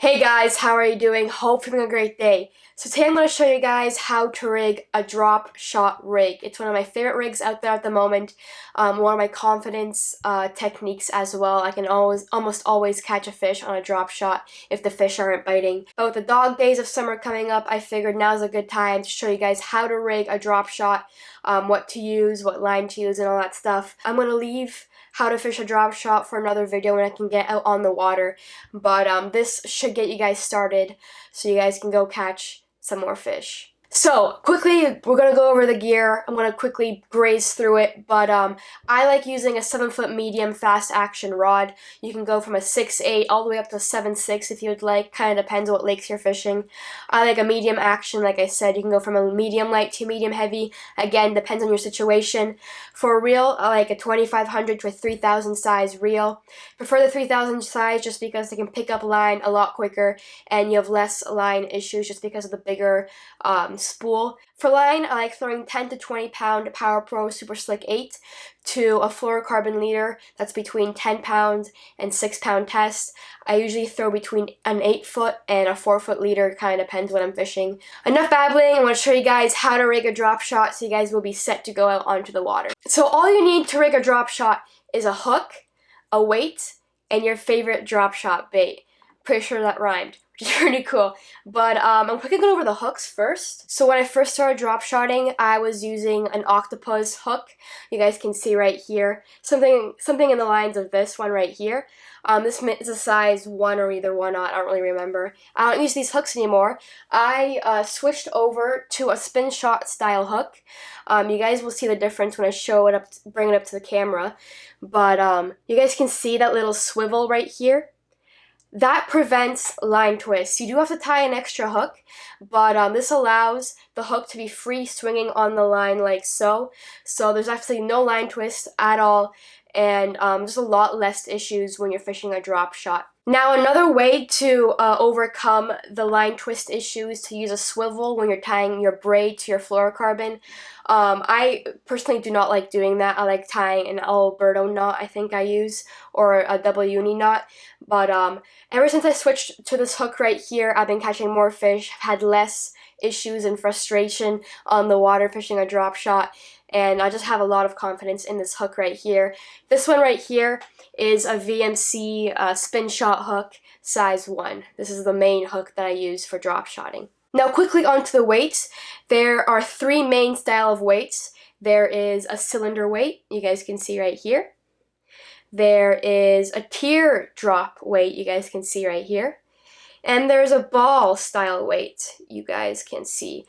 Hey guys, how are you doing? Hope you're having a great day. So today I'm going to show you guys how to rig a drop shot rig. It's one of my favorite rigs out there at the moment. One of my confidence techniques as well. I can almost always catch a fish on a drop shot if the fish aren't biting. But with the dog days of summer coming up, I figured now's a good time to show you guys how to rig a drop shot, what to use, what line to use, and all that stuff. I'm going to leave how to fish a drop shot for another video when I can get out on the water, but this should get you guys started so you guys can go catch some more fish. So quickly, we're going to go over the gear. I'm going to quickly graze through it, but I like using a 7-foot medium fast action rod. You can go from a 6/8 all the way up to 7/6 if you would like. Kind of depends on what lakes you're fishing. I like a medium action, like I said. You can go from a medium light to medium heavy. Again, depends on your situation. For a reel, I like a 2500 to a 3000 size reel. Prefer the 3000 size just because they can pick up line a lot quicker and you have less line issues just because of the bigger spool. For line, I like throwing 10 to 20 pound Power Pro Super Slick 8 to a fluorocarbon leader that's between 10 pounds and 6 pound test. I usually throw between an 8-foot and a 4-foot leader, kind of depends what I'm fishing. Enough babbling, I want to show you guys how to rig a drop shot so you guys will be set to go out onto the water. So all you need to rig a drop shot is a hook, a weight, and your favorite drop shot bait. Pretty sure that rhymed, which is pretty cool. But I'm quickly going over the hooks first. So when I first started drop shotting, I was using an Octopus hook. You guys can see right here. Something in the lines of this one right here. This is a size 1 or either 1 knot, I don't really remember. I don't use these hooks anymore. I switched over to a spin shot style hook. You guys will see the difference when I show it up, bring it up to the camera. But you guys can see that little swivel right here. That prevents line twists. You do have to tie an extra hook, but this allows the hook to be free swinging on the line like so. So there's actually no line twist at all, and there's a lot less issues when you're fishing a drop shot. Now another way to overcome the line twist issues to use a swivel when you're tying your braid to your fluorocarbon. I personally do not like doing that. I like tying an Alberto knot, I think I use, or a double uni knot. But ever since I switched to this hook right here, I've been catching more fish, had less issues and frustration on the water fishing a drop shot, and I just have a lot of confidence in this hook right here. This one right here is a VMC spin shot hook size 1. This is the main hook that I use for drop shotting. Now quickly onto the weights. There are 3 main style of weights. There is a cylinder weight, you guys can see right here. There is a tear drop weight, you guys can see right here. And there's a ball style weight, you guys can see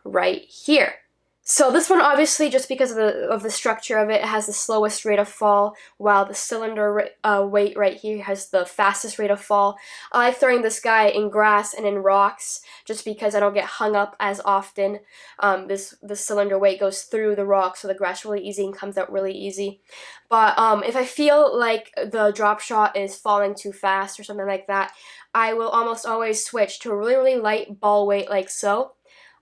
right here. So this one, obviously, just because of the structure of it, has the slowest rate of fall, while the cylinder weight right here has the fastest rate of fall. I like throwing this guy in grass and in rocks just because I don't get hung up as often. The cylinder weight goes through the rock, so the grass really easy and comes out really easy. But if I feel like the drop shot is falling too fast or something like that, I will almost always switch to a really, really light ball weight like so.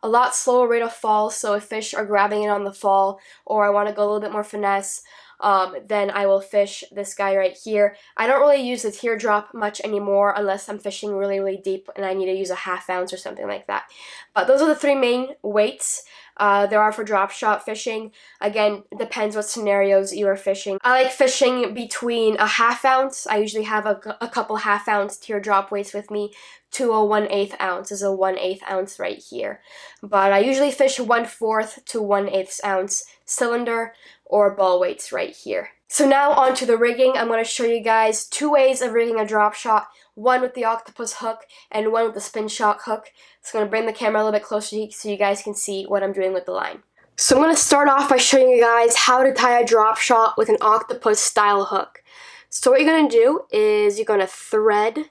A lot slower rate of fall, so if fish are grabbing it on the fall, or I want to go a little bit more finesse, then I will fish this guy right here. I don't really use the teardrop much anymore unless I'm fishing really, really deep and I need to use a 1/2 ounce or something like that. But those are the 3 main weights there are for drop shot fishing. Again, it depends what scenarios you are fishing. I like fishing between a 1/2 ounce. I usually have a couple 1/2 ounce teardrop weights with me to a 1/8 ounce. This is a 1/8 ounce right here. But I usually fish 1/4 to 1/8 ounce cylinder or ball weights right here. So now on to the rigging. I'm going to show you guys 2 ways of rigging a drop shot. One with the Octopus hook and one with the spin shot hook. So I'm going to bring the camera a little bit closer so you guys can see what I'm doing with the line. So I'm going to start off by showing you guys how to tie a drop shot with an Octopus style hook. So what you're going to do is you're going to thread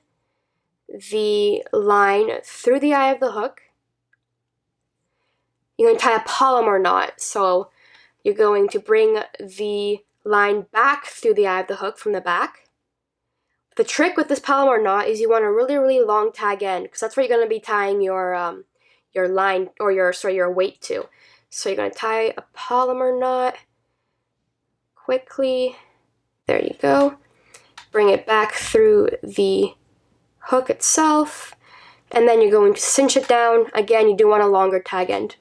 the line through the eye of the hook. You're going to tie a Palomar knot. So you're going to bring the line back through the eye of the hook from the back. The trick with this Palomar knot is you want a really, really long tag end, because that's where you're going to be tying your line, or your weight to. So you're going to tie a Palomar knot quickly. There you go. Bring it back through the hook itself, and then you're going to cinch it down. Again, you do want a longer tag end.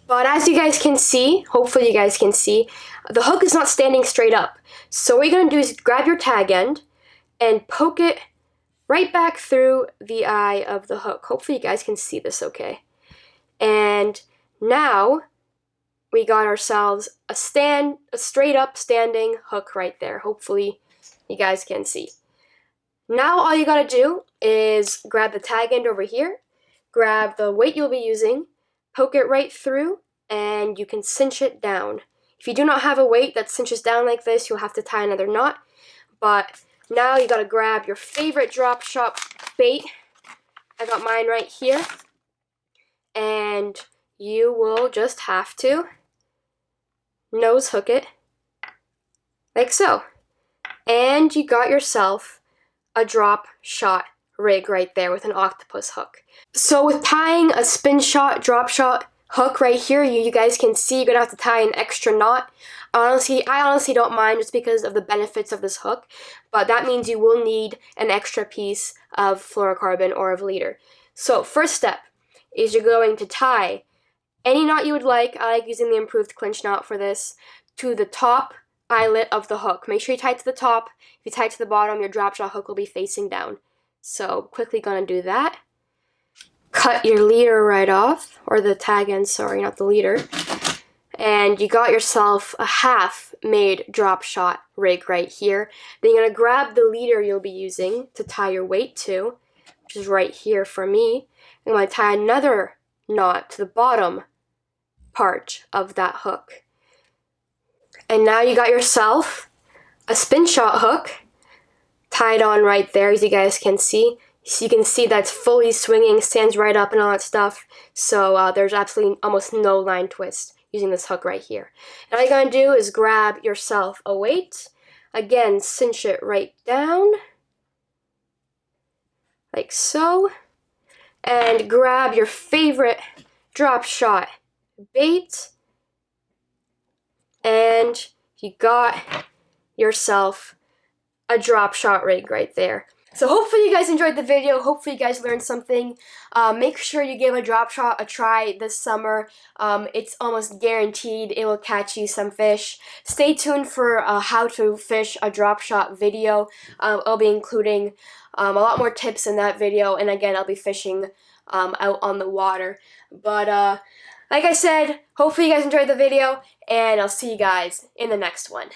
But as you guys can see, hopefully you guys can see, the hook is not standing straight up. So what you're going to do is grab your tag end and poke it right back through the eye of the hook. Hopefully you guys can see this okay. And now we got ourselves a straight up standing hook right there. Hopefully you guys can see. Now all you gotta do is grab the tag end over here, grab the weight you'll be using, poke it right through, and you can cinch it down. If you do not have a weight that cinches down like this, you'll have to tie another knot. But now you gotta grab your favorite drop shot bait. I got mine right here. And you will just have to nose hook it like so. And you got yourself a drop shot rig right there with an octopus hook. So with tying a spin shot, drop shot hook right here, you guys can see you're gonna have to tie an extra knot. I honestly don't mind just because of the benefits of this hook, but that means you will need an extra piece of fluorocarbon or of leader. So first step is you're going to tie any knot you would like. I like using the improved clinch knot for this, to the top eyelet of the hook. Make sure you tie it to the top. If you tie it to the bottom, your drop shot hook will be facing down. So quickly gonna do that. Cut your leader right off, or the tag end, sorry, not the leader. And you got yourself a half made drop shot rig right here. Then you're gonna grab the leader you'll be using to tie your weight to, which is right here for me. I'm gonna tie another knot to the bottom part of that hook. And now you got yourself a spin shot hook tied on right there, as you guys can see. So you can see that's fully swinging, stands right up and all that stuff. So there's absolutely almost no line twist using this hook right here. And all you're gonna do is grab yourself a weight. Again, cinch it right down, like so. And grab your favorite drop shot bait. And you got yourself a drop shot rig right there. So hopefully you guys enjoyed the video. Hopefully you guys learned something. Make sure you give a drop shot a try this summer. It's almost guaranteed it will catch you some fish. Stay tuned for how to fish a drop shot video. I'll be including a lot more tips in that video. And again, I'll be fishing out on the water. But like I said, hopefully you guys enjoyed the video. And I'll see you guys in the next one.